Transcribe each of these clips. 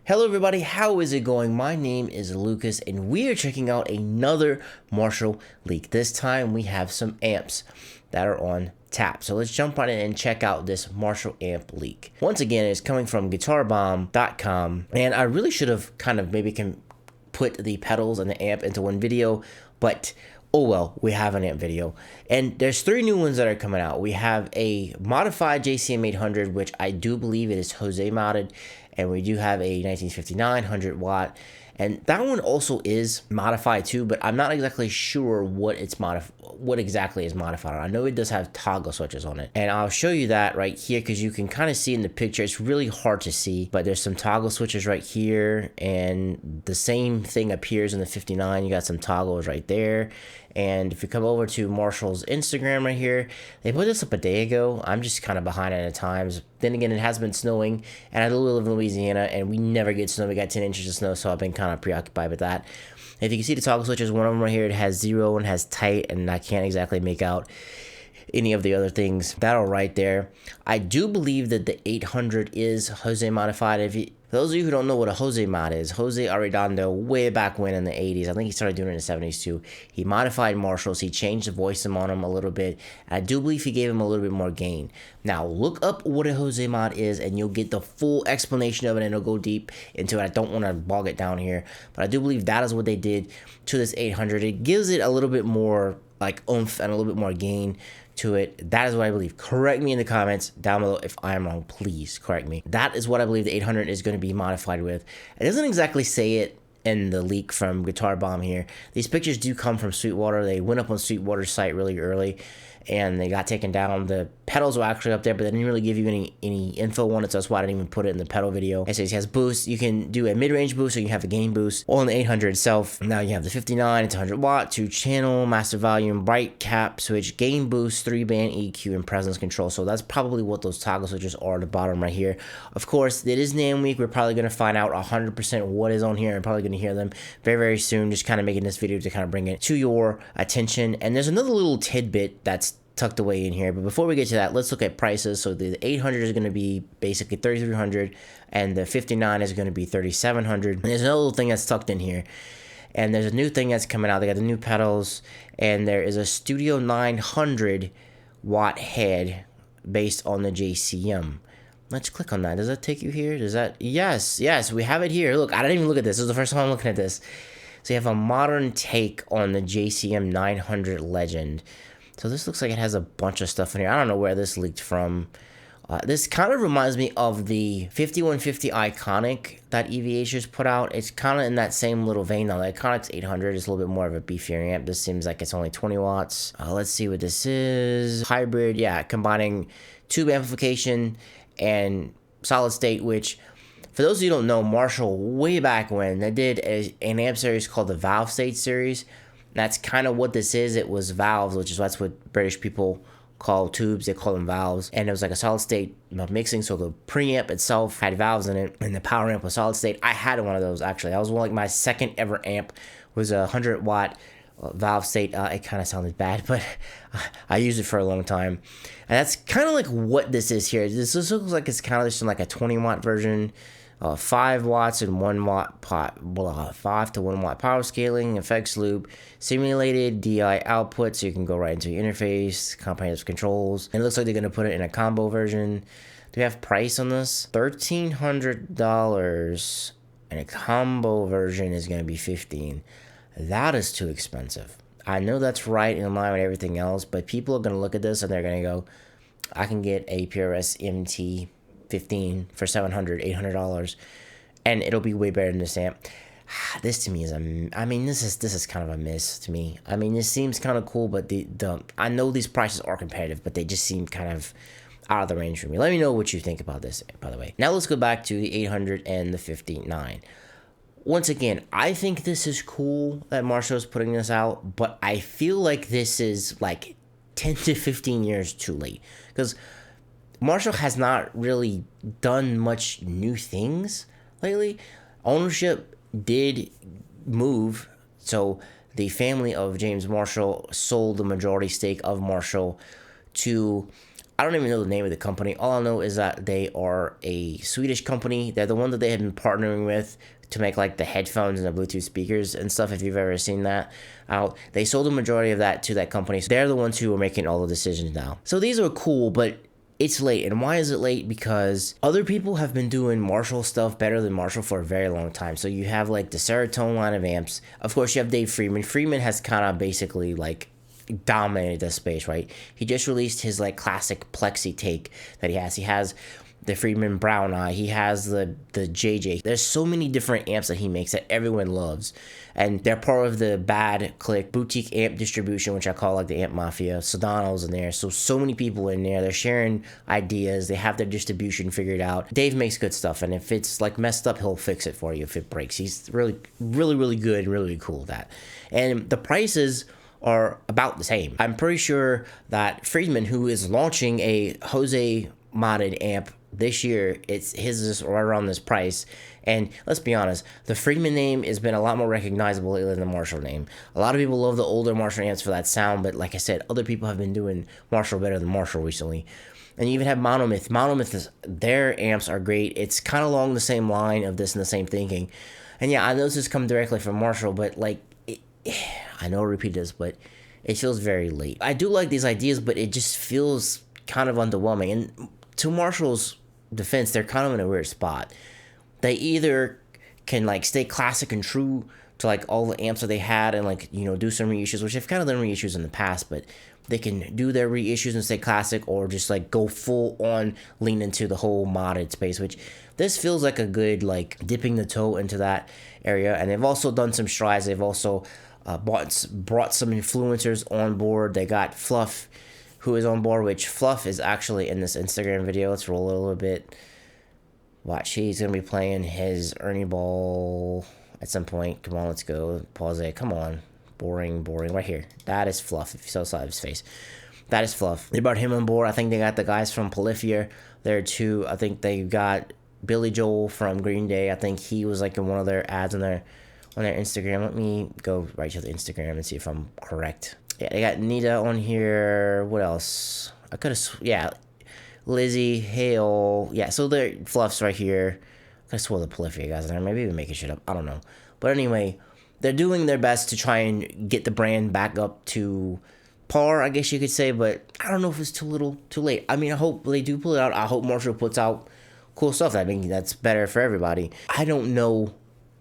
Hello everybody, how is it going? My name is Lucas and we are checking out another Marshall leak. This time we have some amps that are on tap. So let's jump on in and check out this Marshall amp leak. Once again, it's coming from guitarbomb.com, and I really should have kind of maybe can put the pedals and the amp into one video, but oh well, we have an amp video. And there's three new ones that are coming out. We have a modified JCM900, which I do believe it is Jose modded, and we do have a 1959 100 watt, and that one also is modified too, but I'm not exactly sure what exactly is modified. I know it does have toggle switches on it, and I'll show you that right here because you can kind of see in the picture. It's really hard to see, but there's some toggle switches right here, and the same thing appears in the 59. You got some toggles right there. And if you come over to Marshall's Instagram right here, they put this up a day ago. I'm just kind of behind at times. Then again, it has been snowing, and I live in Louisiana, and we never get snow. We got 10 inches of snow, so I've been kind of preoccupied with that. If you can see the toggle switches, one of them right here, it has 0 and has tight, and I can't exactly make out any of the other things that are right there. I do believe that the 800 is Jose modified. For those of you who don't know what a Jose mod is, Jose Arredondo, way back when in the 80s, I think he started doing it in the 70s too, he modified Marshalls, he changed the voice on them a little bit, and I do believe he gave him a little bit more gain. Now, look up what a Jose mod is, and you'll get the full explanation of it, and it'll go deep into it. I don't want to bog it down here, but I do believe that is what they did to this 800. It gives it a little bit more like oomph and a little bit more gain to it. That is what I believe. Correct me in the comments down below if I am wrong. Please correct me. That is what I believe the 800 is going to be modified with. It doesn't exactly say it in the leak from Guitar Bomb here. These pictures do come from Sweetwater. They went up on Sweetwater's site really early, and they got taken down. The pedals were actually up there, but they didn't really give you any info on it, so that's why I didn't even put it in the pedal video. It says it has boost. You can do a mid-range boost, or you can have a gain boost on the 800 itself. Now you have the 59, it's 100 watt, 2-channel, master volume, bright cap switch, gain boost, 3-band EQ, and presence control. So that's probably what those toggle switches are at the bottom right here. Of course, it is NAMM week. We're probably going to find out 100% what is on here. I'm probably going to hear them very, very soon. Just kind of making this video to kind of bring it to your attention. And there's another little tidbit that's tucked away in here, but before we get to that, let's look at prices. So the 800 is going to be basically $3,300, and the 59 is going to be $3,700. And there's another little thing that's tucked in here, and there's a new thing that's coming out. They got the new pedals, and there is a Studio 900 watt head based on the JCM. Let's click on that. Does that take you here? Does that? Yes, we have it here. Look, I didn't even look at this. This is the first time I'm looking at this. So you have a modern take on the JCM900 Legend. So this looks like it has a bunch of stuff in here. I don't know where this leaked from. This kind of reminds me of the 5150 Iconic that EVH just put out. It's kind of in that same little vein now. The Iconic's 800 is a little bit more of a beefier amp. This seems like it's only 20 watts. Let's see what this is. Hybrid, yeah, combining tube amplification and solid state, which for those of you who don't know, Marshall, way back when, they did an amp series called the Valve State series. That's kind of what this is. It was valves, which is that's what British people call tubes. They call them valves. And it was like a solid state mixing. So the preamp itself had valves in it, and the power amp was solid state. I had one of those actually. That was like my second ever amp. Was a 100 watt valve state. It kind of sounded bad, but I used it for a long time. And that's kind of like what this is here. This looks like it's kind of just like a 20 watt version. 5 watts and 1 watt 5 to 1 watt power scaling, effects loop, simulated DI output, so you can go right into your interface, comprehensive controls. And it looks like they're going to put it in a combo version. Do we have price on this? $1,300, and a combo version is going to be $15. That is too expensive. I know that's right in line with everything else, but people are going to look at this and they're going to go, I can get a PRS MT 15 for $700, $800, and it'll be way better than this amp. This to me is this is kind of a miss to me. I mean, this seems kind of cool, but I know these prices are competitive, but they just seem kind of out of the range for me. Let me know what you think about this, by the way. Now let's go back to the 800 and the 59. Once again, I think this is cool that Marshall's putting this out, but I feel like this is like 10 to 15 years too late, because Marshall has not really done much new things lately. Ownership did move, so the family of James Marshall sold the majority stake of Marshall to I don't even know the name of the company. All I know is that they are a Swedish company. They're the one that they have been partnering with to make like the headphones and the Bluetooth speakers and stuff. If you've ever seen that out, they sold the majority of that to that company. So they're the ones who are making all the decisions now. So these are cool, but it's late. And why is it late? Because other people have been doing Marshall stuff better than Marshall for a very long time. So you have like the Serotonin line of amps. Of course, you have Dave Friedman. Friedman has kind of basically like dominated the space, right? He just released his like classic plexi take that he has. He has the Friedman Brown Eye. He has the JJ. There's so many different amps that he makes that everyone loves, and they're part of the Bad Click boutique amp distribution, which I call like the Amp Mafia. Sedano's in there, so many people in there. They're sharing ideas. They have their distribution figured out. Dave makes good stuff, and if it's like messed up, he'll fix it for you if it breaks. He's really good and really cool at that. And the prices are about the same. I'm pretty sure that Friedman, who is launching a Jose modded amp this year, his is right around this price. And let's be honest, the Friedman name has been a lot more recognizable lately than the Marshall name. A lot of people love the older Marshall amps for that sound, but like I said, other people have been doing Marshall better than Marshall recently. And you even have Monomyth. Monomyth, their amps are great. It's kind of along the same line of this and the same thinking. And yeah, I know this has come directly from Marshall, but like, I know I repeat this, but it feels very late. I do like these ideas, but it just feels kind of underwhelming. And to Marshall's defense, they're kind of in a weird spot. They either can like stay classic and true to like all the amps that they had and like, you know, do some reissues, which they've kind of done reissues in the past, but they can do their reissues and stay classic, or just like go full on lean into the whole modded space, which this feels like a good like dipping the toe into that area. And they've also done some strides. They've also brought some influencers on board. They got Fluff, who is on board, which Fluff is actually in this Instagram video. Let's roll it a little bit. Watch, he's going to be playing his Ernie Ball at some point. Come on, let's go. Pause it. Come on. Boring. Right here. That is Fluff, if you saw the side of his face. That is Fluff. They brought him on board. I think they got the guys from Polyphia there too. I think they got Billy Joel from Green Day. I think he was like in one of their ads on their Instagram. Let me go right to the Instagram and see if I'm correct. Yeah, they got Nita on here. What else? I could have, yeah, Lizzie, Hale. Yeah, so they're Fluff's right here. I could have swore the Polyphia guys in there. Maybe even making shit up. I don't know. But anyway, they're doing their best to try and get the brand back up to par, I guess you could say. But I don't know if it's too little, too late. I mean, I hope they do pull it out. I hope Marshall puts out cool stuff. I mean, that's better for everybody. I don't know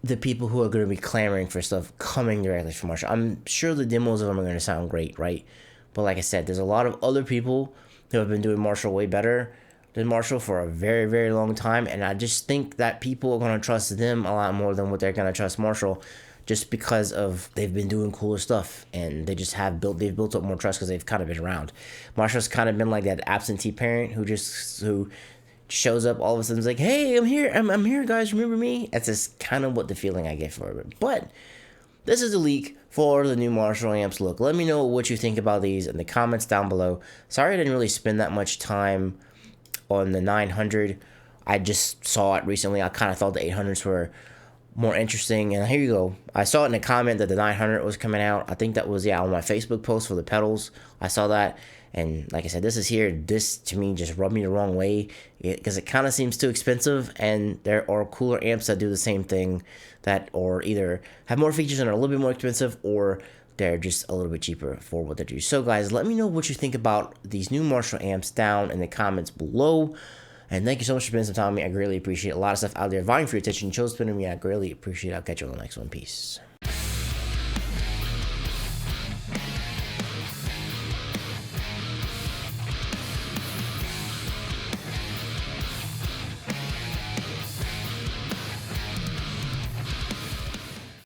the people who are going to be clamoring for stuff coming directly from Marshall. I'm sure the demos of them are going to sound great, right? But like I said, there's a lot of other people who have been doing Marshall way better than Marshall for a very, very long time. And I just think that people are going to trust them a lot more than what they're going to trust Marshall, just because of they've been doing cooler stuff and they've built up more trust because they've kind of been around. Marshall's kind of been like that absentee parent who shows up all of a sudden, is like, hey, I'm here, I'm here, guys, remember me? That's just kind of what the feeling I get for it. But this is a leak for the new Marshall amps look. Let me know what you think about these in the comments down below. Sorry I didn't really spend that much time on the 900. I just saw it recently. I kind of thought the 800s were more interesting, and here you go. I saw it in a comment that the 900 was coming out. I think that was, yeah, on my Facebook post for the pedals. I saw that. And like I said, this to me just rubbed me the wrong way, because it kind of seems too expensive, and there are cooler amps that do the same thing, that or either have more features and are a little bit more expensive, or they're just a little bit cheaper for what they do. So guys, let me know what you think about these new Marshall amps down in the comments below. And thank you so much for spending some time with me. I greatly appreciate it. A lot of stuff out there vying for your attention. You chose to spend with me. I greatly appreciate it. I'll catch you on the next one. Peace.